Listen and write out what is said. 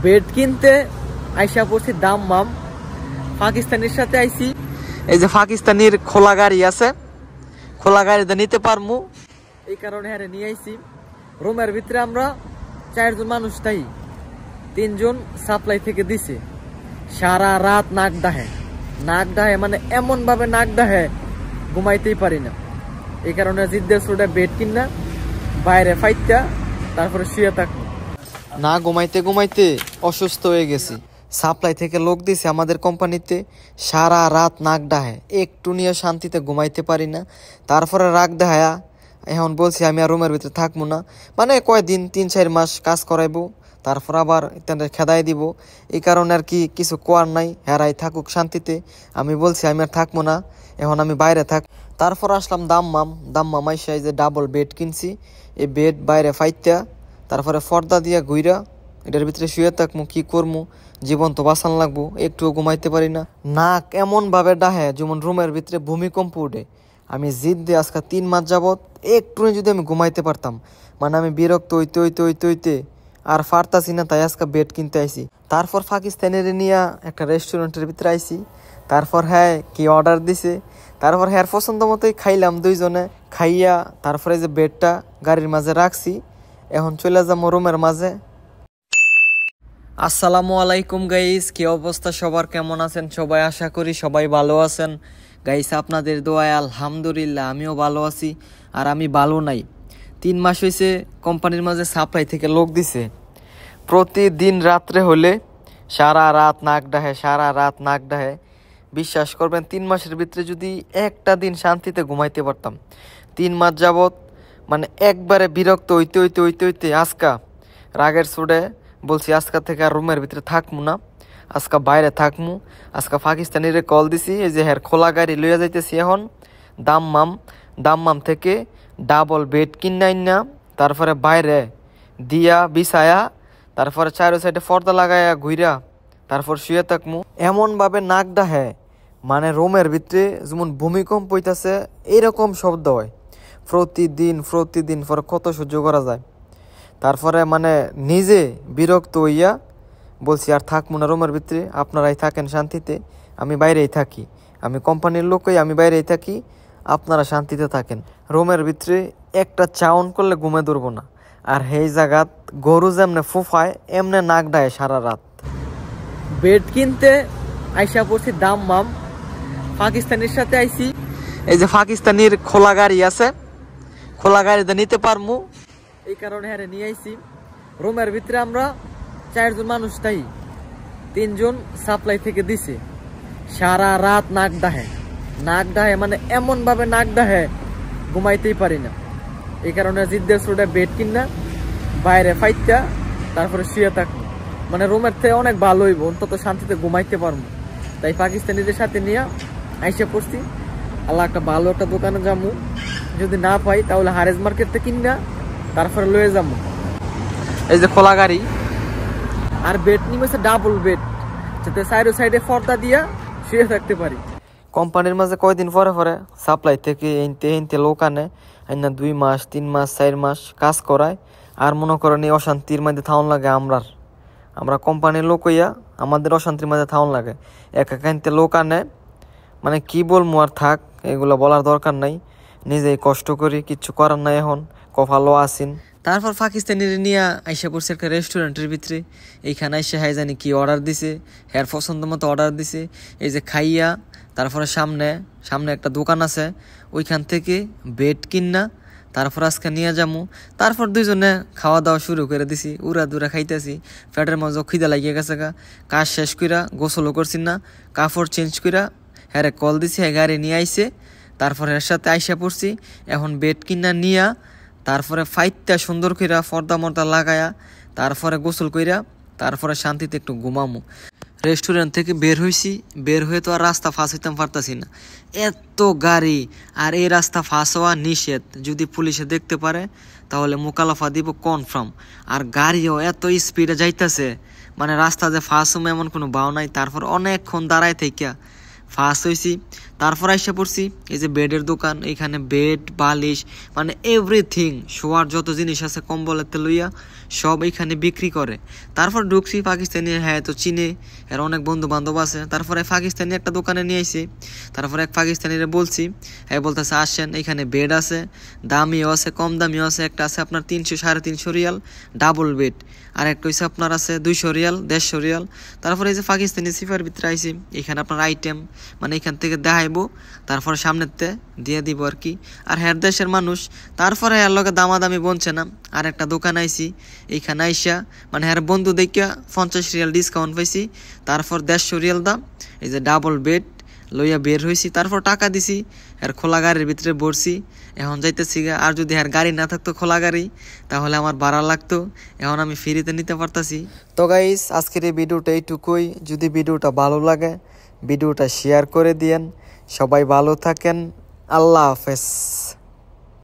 Bed কিনতে আইসা পড়ছি দাম্মাম। পাকিস্তানের সাথে আইছি। এই যে পাকিস্তানের খোলা গাড়ি আছে, খোলা গাড়িতে নিতে পারমু, এই কারণে হারে নিয়ে আইছি। রুমের ভিতরে আমরা 4 জন মানুষ, তাই 3 জন সাপ্লাই থেকে দিছে। সারা রাত নাক ডাহে মানে এমন ভাবে নাক ডাহে ঘুমাইতেই পারি না। এই কারণে জিদ্দের সোডা বেড কিনা বাইরে ফাইটা তারপরে শুয়ে থাকবো। না ঘুমাইতে ঘুমাইতে অসুস্থ হয়ে গেছি। সাপ্লাই থেকে লোক দিছে আমাদের কোম্পানিতে, সারা রাত নাক ডাহে, একটু নিয়ে শান্তিতে ঘুমাইতে পারি না। তারপরে রাগ দেখায়া এখন বলছি আমি আর রুমের ভিতরে থাকবো না, মানে কয়দিন 3-4 মাস কাজ করাইবো, তারপর আবার খেদাই দিব। এই কারণে আর কি কিছু কোয়ার নাই, হেরাই থাকুক শান্তিতে। আমি বলছি আমি আর থাকবো না, এখন আমি বাইরে থাক। তারপর আসলাম দাম্মাম আইসা যে ডাবল বেড কিনছি, এই বেড বাইরে ফাইতা তারপরে পর্দা দিয়া ঘুইরা এটার ভিতরে শুয়ে থাকবো। কি করবো, জীবন তো বাঁচান লাগবো, একটুও ঘুমাইতে পারি না। নাক এমন ভাবে ডাহে যেমন রুমের ভিতরে ভূমিকম্প উঠে। আমি জিদ দিয়ে আজকে 3 মাস যাবত একটু যদি আমি ঘুমাইতে পারতাম, মানে আমি বিরক্ত হইতে আর পারতাছি না, তাই আজকে বেড কিনতে আইছি। তারপর পাকিস্তানের নিয়ে একটা রেস্টুরেন্টের ভিতরে আইছি। তারপর হ্যাঁ কি অর্ডার দিছে, তারপর হ্যাঁ পছন্দ মতোই খাইলাম 2 জনে। খাইয়া তারপরে যে বেডটা গাড়ির মাঝে রাখছি, এখন চলে যাবো রুমের মাঝে। আসসালামু আলাইকুম গাইস, কি অবস্থা সবার, কেমন আছেন সবাই? আশা করি সবাই ভালো আছেন গাইস। আপনাদের দোয়ায় আলহামদুলিল্লাহ আমিও ভালো আছি। আর আমি ভালো নাই, 3 মাস হয়েছে কোম্পানির মাঝে সাপ্লাই থেকে লোক দিছে। প্রতিদিন রাত্রে হলে সারা রাত নাক ডাহে। বিশ্বাস করবেন 3 মাসের ভিতরে যদি একটা দিন শান্তিতে ঘুমাইতে পারতাম। 3 মাস যাবত মানে একবারে বিরক্ত হইতে আজকা রাগের সুডে বলছি আজকা থেকে আর রুমের ভিতরে থাকবো না, আজকা বাইরে থাকবো। আজকা পাকিস্তানির কল দিছি, এই যে হ্যার খোলা গাড়ি লইয়া যাইতেছি এখন দাম্মাম থেকে ডাবল বেড কিনাই না, তারপরে বাইরে দিয়া বিছায়া, তারপরে 4 সাইডে পর্দা লাগাইয়া ঘুইরা তারপর শুয়ে থাকবো। এমনভাবে নাক ডাহে মানে রুমের ভিতরে যেমন ভূমিকম্প হইতাছে এরকম শব্দ হয় প্রতিদিন। পরে কত সহ্য করা যায়? তারপরে মানে নিজে বিরক্ত হইয়া বলছি আর থাকবো না রুমের ভিতরে, আপনারাই থাকেন শান্তিতে, আমি বাইরেই থাকি। আমি কোম্পানির লোকই, আমি বাইরেই থাকি, আপনারা শান্তিতে থাকেন। রুমের ভিতরে একটা চাউন করলে ঘুমে ধরবো না। আর সেই জায়গাত গরু যেমনে ফুফায় এমনে নাক ডায় সারা রাত। বেড কিনতে আইসা পড়ছি দাম্মাম। পাকিস্তানের সাথে আইছি। এই যে পাকিস্তানের খোলা গাড়ি আছে, খোলা গাড়িতে নিতে পারমু, এই কারণে হারে নিয়ে আইছি। রুমের ভিতরে আমরা 4 জন মানুষ, তাই 3 জন সাপ্লাই থেকে দিছে। সারা রাত নাক ডাহে মানে এমন ভাবে নাক ডাহে ঘুমাইতেই পারি না। এই কারণে জিদ্দের সোডা বেড কিনা বাইরে ফাইটা তারপরে শুয়ে থাকবো, মানে রুমের থেকে অনেক ভালো হইব, অন্তত শান্তিতে ঘুমাইতে পারবো। তাই পাকিস্তানিদের সাথে নিয়ে আইসা পড়ছি। আল্লাহ একটা ভালো একটা দোকানে যাবো, যদি না পাই তাহলে হারেজ মার্কেট থেকে কিনা তারপরে লয়ে যাবো। এই যে খোলা গাড়ি আর বেড নিমেছে ডাবল বেড, যাতে সাইডে পর্দা দিয়া শুয়ে থাকতে পারি। কোম্পানির মাঝে কয়দিন পরে সাপ্লাই থেকে এনতে লোক আনে, 2 মাস 3 মাস 4 মাস কাজ করায়। আর মনে করেন এই অশান্তির মধ্যে থাউন লাগে আমরা কোম্পানির লোক হইয়া আমাদের অশান্তির মধ্যে থাউন লাগে। একাকাইতে লোক আনে, মানে কি বলবো আর থাক, এগুলো বলার দরকার নাই, নিজেই কষ্ট করি, কিচ্ছু করার নাই, এখন কপালও আসিন। তারপর পাকিস্তানির নিয়ে আইসা পড়ছে একটা রেস্টুরেন্টের ভিতরে। এইখানে আইসা হাই জানি কি অর্ডার দিছে, হ্যার পছন্দ মতো অর্ডার দিছে। এই যে খাইয়া তারপরে সামনে একটা দোকান আছে, ওইখান থেকে বেড কিনা তারপর আজকে নিয়ে যাবো। তারপর 2 জনে খাওয়া দাওয়া শুরু করে দিছি, উড়া দুরা খাইতেছি। পেটের মাঝে খিদা লাগিয়ে গেছে কাজ শেষ কইরা গোসলও করছি না, কাপড় চেঞ্জ কইরা হ্যাঁ কল দিছি, হ্যাঁ গাড়ি নিয়ে আইছে। তারপর এর সাথে আইসা পড়ছি। এখন বেড কিনা নিয়া তারপরে ফাইটটা সুন্দর কইরা পর্দা মর্দা লাগায়া তারপরে গোসল কইরা তারপরে শান্তিতে একটু ঘুমামু। রেস্টুরেন্ট থেকে বের হয়ে তো আর রাস্তা ফাঁস হইতাম পারতাছি না, এত গাড়ি। আর এই রাস্তা ফাঁস হওয়া নিষেধ, যদি পুলিশে দেখতে পারে তাহলে মোকালাফা দিব কনফার্ম। আর গাড়িও এত স্পিডে যাইতেছে, মানে রাস্তা যে ফাঁস হমে এমন কোনো বাও নাই। তারপর অনেকক্ষণ দাঁড়ায় থেকে ফাঁস হয়েছি। তারপর আইসা পড়ছি এই যে বেডের দোকান, এখানে বেড বালিশ মানে এভরিথিং, শোয়ার যত জিনিস আছে কম্বলেতে লইয়া সব এখানে বিক্রি করে। তারপর ঢুকছি পাকিস্তানি, হ্যাঁ তো চিনে, এর অনেক বন্ধু বান্ধব আছে। তারপরে পাকিস্তানি একটা দোকানে নিয়ে আইছি, তারপরে এক পাকিস্তানিরে বলছি, হ্যাঁ বলতেছে আসেন এখানে বেড আছে, দামিও আছে কম দামিও আছে। একটা আছে আপনার 300 350 রিয়াল ডাবল বেড, আর একটা হচ্ছে আপনার আছে 200 রিয়াল 150 রিয়াল। তারপরে এই যে পাকিস্তানি সিফার ভিতরে আইছি, এখানে আপনার আইটেম মানে এখান থেকে দেখাইবো, তারপরে সামনেতে দিয়ে দিব আর কি। আর হ্যার দেশের মানুষ, তারপরে এর লগে দামাদামি বনছে না। আর একটা দোকান আইছি, এইখানে আইসা মানে হ্যার বন্ধু দেখিয়া 50 রিয়াল ডিসকাউন্ট পাইছি, তারপর 150 রিয়াল দাম। এই যে ডাবল বেড লইয়া বের হয়েছি, তারপর টাকা দিছি, আর খোলা গাড়ির ভিতরে বসছি, এখন যাইতেছি। আর যদি আর গাড়ি না থাকতো খোলা গাড়ি, তাহলে আমার ভাড়া লাগতো, এখন আমি ফ্রিতে নিতে পারতাছি। তো গাইস আজকের এই ভিডিওটা এইটুকুই। যদি ভিডিওটা ভালো লাগে ভিডিওটা শেয়ার করে দিয়েন। সবাই ভালো থাকেন, আল্লাহ হাফেজ।